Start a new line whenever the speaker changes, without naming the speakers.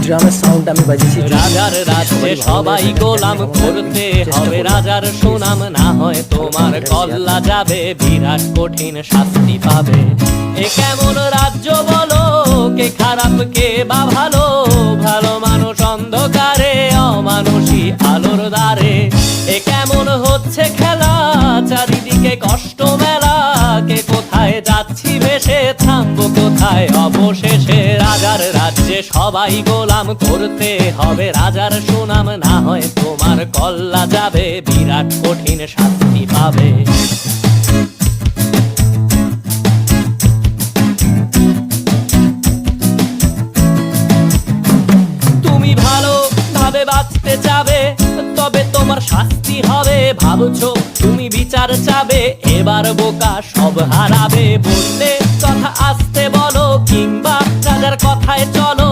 ড্রামের সাউন্ড আমি বাজিয়েছি।
রাজার রাজ্যে সবাই গোলাম করতে হবে রাজার সুনাম, না হয় তোমার কল্লা যাবে, বিরাট কঠিন শাস্তি পাবে। এ কেমন রাজ্য বলো, কে খারাপ কে বা ভালো, ভালো মানুষ অন্ধকারে, অমানুষী আলোর দ্বারে। এ কেমন হচ্ছে খেলা, চারিদিকে কষ্ট মেলা, কে কোথায় যাচ্ছি ভেসে, থামবো কোথায় অবশেষে। রাজার রাজ্যে সবাই গোলাম করতে হবে রাজার সুনাম, না হয় তোমার কল্লা যাবে, বিরাট কঠিন শাস্তি পাবে। তুমি ভালো ভাবে বাঁচতে চাবে, তবে তোমার শাস্তি হবে। ভাবছো তুমি বিচার চাবে, এবার বোকা সব হারাবে। বললে কথা আস্তে বলো, কিংবা রাজার কথায় চলো।